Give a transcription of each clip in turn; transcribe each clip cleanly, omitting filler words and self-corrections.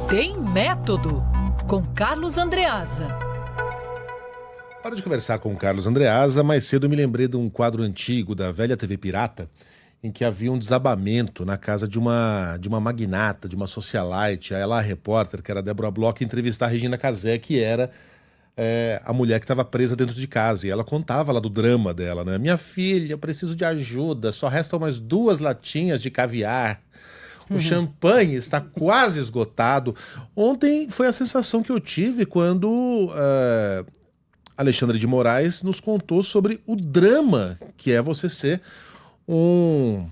Tem Método, com Carlos Andreasa. Hora de conversar com o Carlos Andreasa. Mais cedo eu me lembrei de um quadro antigo da velha TV Pirata, em que havia um desabamento na casa de uma magnata, de uma socialite, a repórter, que era a Débora Bloch, entrevistar a Regina Casé, que era a mulher que estava presa dentro de casa. E ela contava lá do drama dela, né? Minha filha, eu preciso de ajuda, só restam umas 2 latinhas de caviar. O champanhe está quase esgotado. Ontem foi a sensação que eu tive quando Alexandre de Moraes nos contou sobre o drama que é você ser um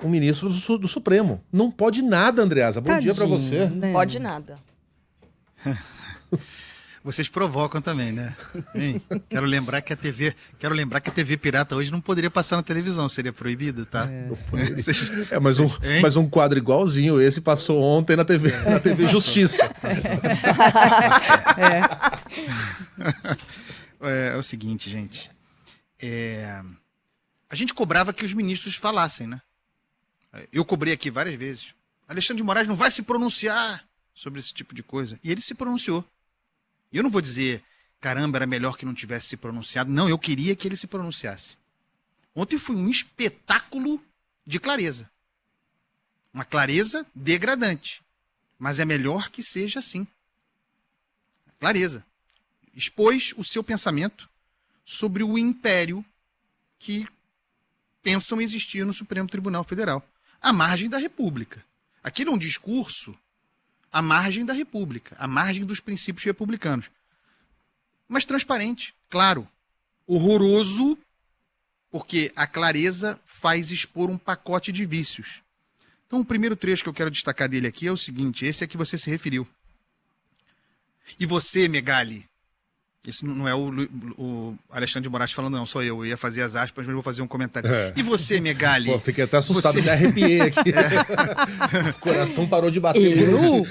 ministro do Supremo. Não pode nada, Andreasa. Bom dia pra você. Né? Pode nada. Vocês provocam também, né? Hein? Quero lembrar que a TV Pirata hoje não poderia passar na televisão, seria proibida, tá? Mas um quadro igualzinho esse passou ontem na TV Justiça. É o seguinte, gente. A gente cobrava que os ministros falassem, né? Eu cobrei aqui várias vezes. Alexandre de Moraes não vai se pronunciar sobre esse tipo de coisa. E ele se pronunciou. E eu não vou dizer, caramba, era melhor que não tivesse se pronunciado. Não, eu queria que ele se pronunciasse. Ontem foi um espetáculo de clareza. Uma clareza degradante. Mas é melhor que seja assim. Clareza. Expôs o seu pensamento sobre o império que pensam existir no Supremo Tribunal Federal. À margem da República. Aquilo é um discurso à margem da República, à margem dos princípios republicanos. Mas transparente, claro. Horroroso, porque a clareza faz expor um pacote de vícios. Então, o primeiro trecho que eu quero destacar dele aqui é o seguinte, esse é que você se referiu. E você, Megali, isso não é o Alexandre de Moraes falando, não, sou eu. Eu ia fazer as aspas, mas vou fazer um comentário. E você, Megali? Pô, fiquei até assustado, me arrepiei aqui. O coração parou de bater.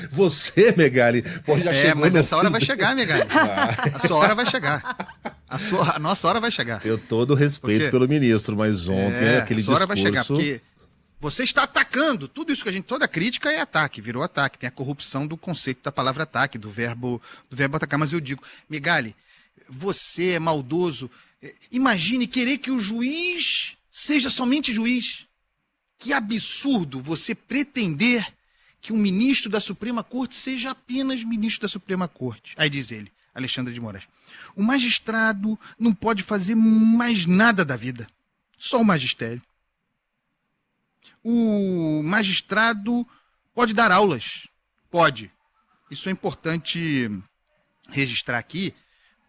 Você, Megali? Pô, já chegou, mas essa hora vai chegar, Megali. A sua hora vai chegar. A nossa hora vai chegar. Eu todo respeito pelo ministro, mas ontem aquele discurso... A sua hora vai chegar, porque você está atacando. Tudo isso que toda crítica é ataque, virou ataque. Tem a corrupção do conceito da palavra ataque, do verbo atacar. Mas eu digo, Megali, você é maldoso. Imagine querer que o juiz seja somente juiz. Que absurdo você pretender que um ministro da Suprema Corte seja apenas ministro da Suprema Corte. Aí diz ele, Alexandre de Moraes. O magistrado não pode fazer mais nada da vida. Só o magistério. O magistrado pode dar aulas. Pode. Isso é importante registrar aqui,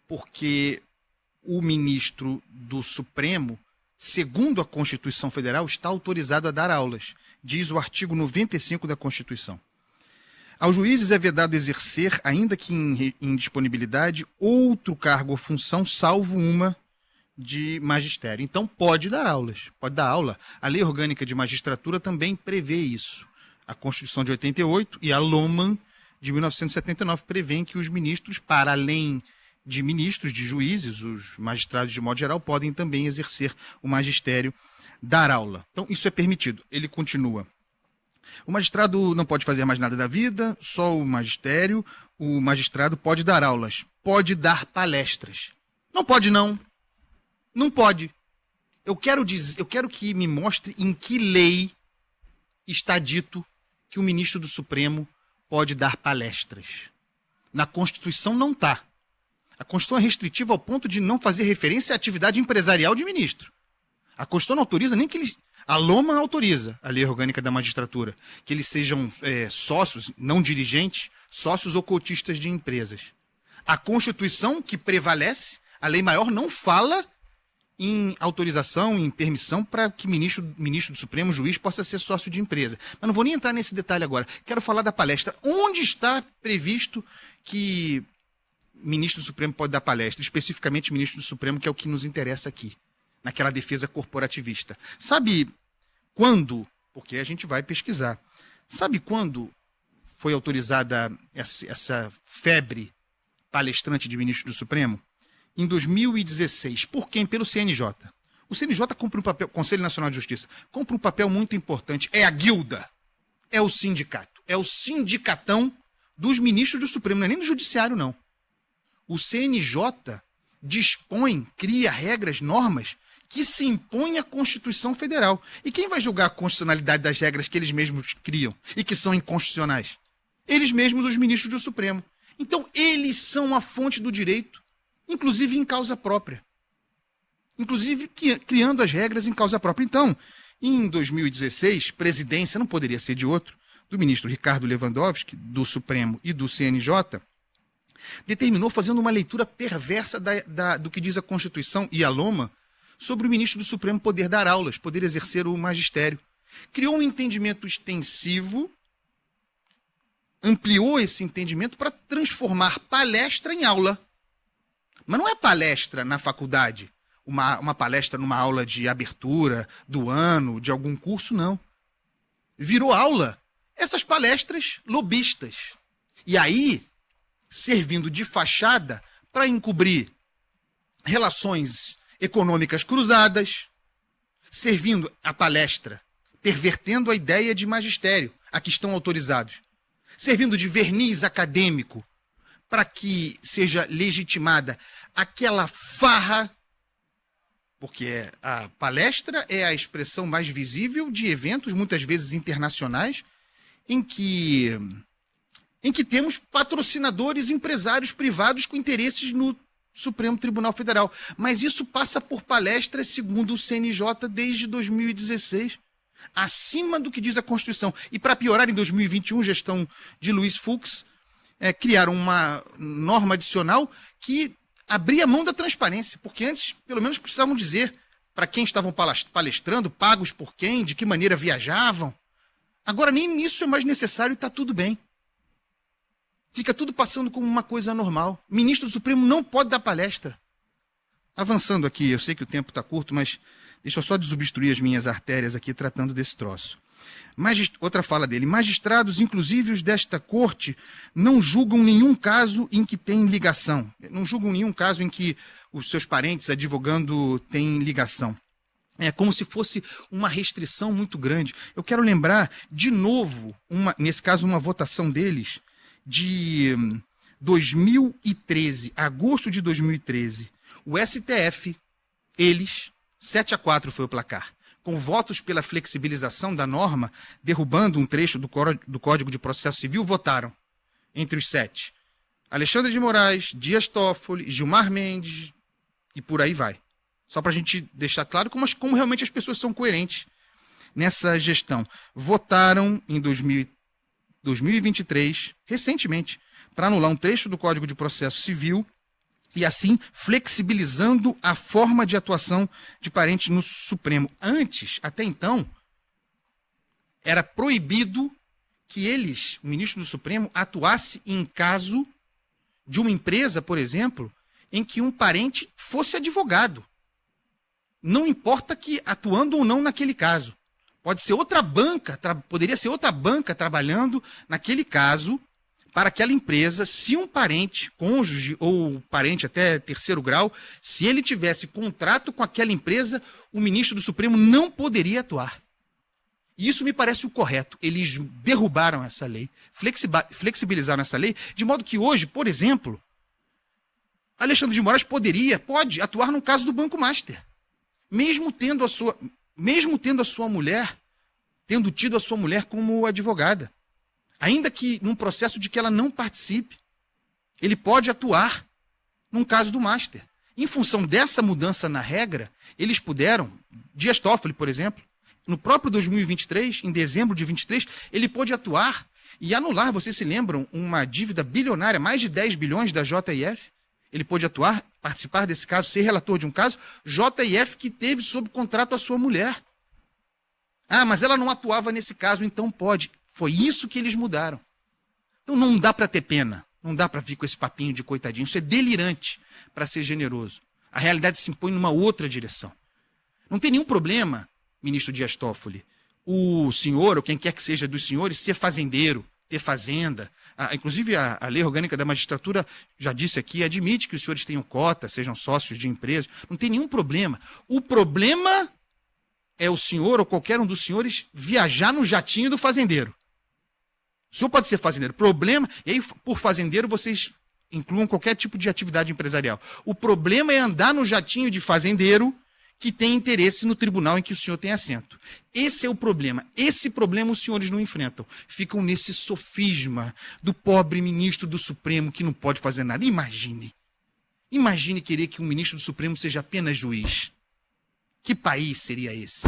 porque o ministro do Supremo, segundo a Constituição Federal, está autorizado a dar aulas. Diz o artigo 95 da Constituição. Aos juízes é vedado exercer, ainda que em disponibilidade, outro cargo ou função, salvo uma de magistério. Então pode dar aulas, pode dar aula. A Lei Orgânica de Magistratura também prevê isso. A Constituição de 88 e a Loman de 1979 prevêem que os ministros, para além de ministros, de juízes, os magistrados de modo geral, podem também exercer o magistério, dar aula. Então isso é permitido. Ele continua. O magistrado não pode fazer mais nada da vida, só o magistério. O magistrado pode dar aulas, pode dar palestras. Não pode não. Não pode. Eu quero que me mostre em que lei está dito que o ministro do Supremo pode dar palestras. Na Constituição não está. A Constituição é restritiva ao ponto de não fazer referência à atividade empresarial de ministro. A Constituição não autoriza nem que eles... A Loma autoriza, a Lei Orgânica da Magistratura, que eles sejam sócios, não dirigentes, sócios ou cotistas de empresas. A Constituição, que prevalece, a lei maior não fala em autorização, em permissão para que ministro do Supremo, juiz, possa ser sócio de empresa. Mas não vou nem entrar nesse detalhe agora. Quero falar da palestra. Onde está previsto que ministro do Supremo pode dar palestra? Especificamente ministro do Supremo, que é o que nos interessa aqui, naquela defesa corporativista. Sabe quando, porque a gente vai pesquisar, sabe quando foi autorizada essa febre palestrante de ministro do Supremo? Em 2016. Por quem? Pelo CNJ. O CNJ cumpre um papel, Conselho Nacional de Justiça, cumpre um papel muito importante. É a guilda, é o sindicato, é o sindicatão dos ministros do Supremo, não é nem do Judiciário, não. O CNJ dispõe, cria regras, normas que se impõem à Constituição Federal. E quem vai julgar a constitucionalidade das regras que eles mesmos criam e que são inconstitucionais? Eles mesmos, os ministros do Supremo. Então, eles são a fonte do direito, inclusive em causa própria. Inclusive criando as regras em causa própria. Então, em 2016, presidência, não poderia ser de outro, do ministro Ricardo Lewandowski, do Supremo e do CNJ, determinou, fazendo uma leitura perversa do que diz a Constituição e a LOMA, sobre o ministro do Supremo poder dar aulas, poder exercer o magistério. Criou um entendimento extensivo, ampliou esse entendimento para transformar palestra em aula. Mas não é palestra na faculdade, uma palestra numa aula de abertura do ano, de algum curso, não. Virou aula essas palestras lobistas. E aí, servindo de fachada para encobrir relações econômicas cruzadas, servindo a palestra, pervertendo a ideia de magistério a que estão autorizados, servindo de verniz acadêmico para que seja legitimada aquela farra, porque a palestra é a expressão mais visível de eventos, muitas vezes internacionais, em que temos patrocinadores, empresários privados com interesses no Supremo Tribunal Federal. Mas isso passa por palestras, segundo o CNJ, desde 2016, acima do que diz a Constituição. E para piorar, em 2021, gestão de Luiz Fux, criaram uma norma adicional que abria mão da transparência, porque antes, pelo menos, precisavam dizer para quem estavam palestrando, pagos por quem, de que maneira viajavam. Agora nem isso é mais necessário e está tudo bem. Fica tudo passando como uma coisa normal. O ministro do Supremo não pode dar palestra. Avançando aqui, eu sei que o tempo está curto, mas deixa eu só desobstruir as minhas artérias aqui tratando desse troço. Outra fala dele. Magistrados, inclusive os desta corte, não julgam nenhum caso em que tem ligação. Não julgam nenhum caso em que os seus parentes advogando têm ligação. É como se fosse uma restrição muito grande. Eu quero lembrar, de novo, nesse caso, uma votação deles, de 2013, agosto de 2013. O STF, eles, 7-4 foi o placar, com votos pela flexibilização da norma, derrubando um trecho do Código de Processo Civil, votaram, entre os 7, Alexandre de Moraes, Dias Toffoli, Gilmar Mendes, e por aí vai. Só para a gente deixar claro como realmente as pessoas são coerentes nessa gestão. Votaram em 2023, recentemente, para anular um trecho do Código de Processo Civil e, assim, flexibilizando a forma de atuação de parentes no Supremo. Antes, até então, era proibido que eles, o ministro do Supremo, atuasse em caso de uma empresa, por exemplo, em que um parente fosse advogado. Não importa que atuando ou não naquele caso. Pode ser outra banca, poderia ser outra banca trabalhando naquele caso para aquela empresa, se um parente, cônjuge ou parente até terceiro grau, se ele tivesse contrato com aquela empresa, o ministro do Supremo não poderia atuar. E isso me parece o correto. Eles derrubaram essa lei, flexibilizaram essa lei, de modo que hoje, por exemplo, Alexandre de Moraes pode atuar no caso do Banco Master. Mesmo tendo a sua mulher, tendo tido a sua mulher como advogada. Ainda que num processo de que ela não participe, ele pode atuar num caso do Master. Em função dessa mudança na regra, eles puderam, Dias Toffoli, por exemplo, no próprio 2023, em dezembro de 23, ele pôde atuar e anular, vocês se lembram, uma dívida bilionária, mais de 10 bilhões da JF. Ele pôde atuar, participar desse caso, ser relator de um caso, JF que teve sob contrato a sua mulher. Ah, mas ela não atuava nesse caso, então pode. Foi isso que eles mudaram. Então não dá para ter pena, não dá para vir com esse papinho de coitadinho, isso é delirante para ser generoso. A realidade se impõe numa outra direção. Não tem nenhum problema, ministro Dias Toffoli, o senhor, ou quem quer que seja dos senhores, ser fazendeiro, ter fazenda. Inclusive, a lei orgânica da magistratura já disse aqui, admite que os senhores tenham cota, sejam sócios de empresas. Não tem nenhum problema. O problema é o senhor ou qualquer um dos senhores viajar no jatinho do fazendeiro. O senhor pode ser fazendeiro. Problema, e aí por fazendeiro vocês incluam qualquer tipo de atividade empresarial. O problema é andar no jatinho de fazendeiro que tem interesse no tribunal em que o senhor tem assento. Esse é o problema. Esse problema os senhores não enfrentam. Ficam nesse sofisma do pobre ministro do Supremo que não pode fazer nada. Imagine querer que um ministro do Supremo seja apenas juiz. Que país seria esse?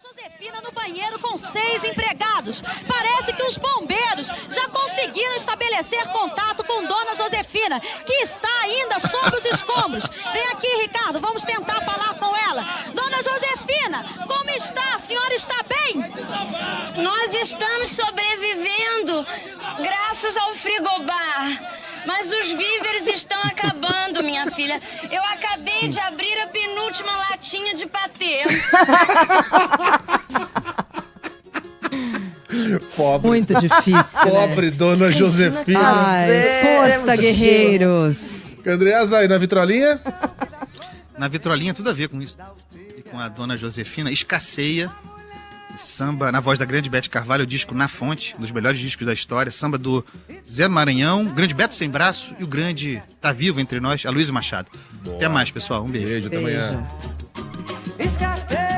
Josefina no banheiro com 6 empregados. Parece que os bombeiros já conseguiram estabelecer contato com Dona Josefina, que está ainda sob os escombros. Vem aqui, Ricardo, vamos tentar falar com ela. Dona Josefina, como está? A senhora está bem? Nós estamos sobrevivendo graças ao frigobar. Mas os víveres estão acabando, minha filha. Eu acabei de abrir a penúltima latinha de patê. Pobre. Muito difícil. Pobre Dona Josefina. Ai, força, guerreiros. Andreasa, aí na vitrolinha? Na vitrolinha, tudo a ver com isso. E com a Dona Josefina, escasseia. Samba na voz da grande Bete Carvalho, o disco Na Fonte, um dos melhores discos da história. Samba do Zé Maranhão, o grande Beto Sem Braço e o grande, tá vivo entre nós, Aloysio Machado. Boa. Até mais, pessoal. Um beijo. Beijo, até amanhã. Esquecer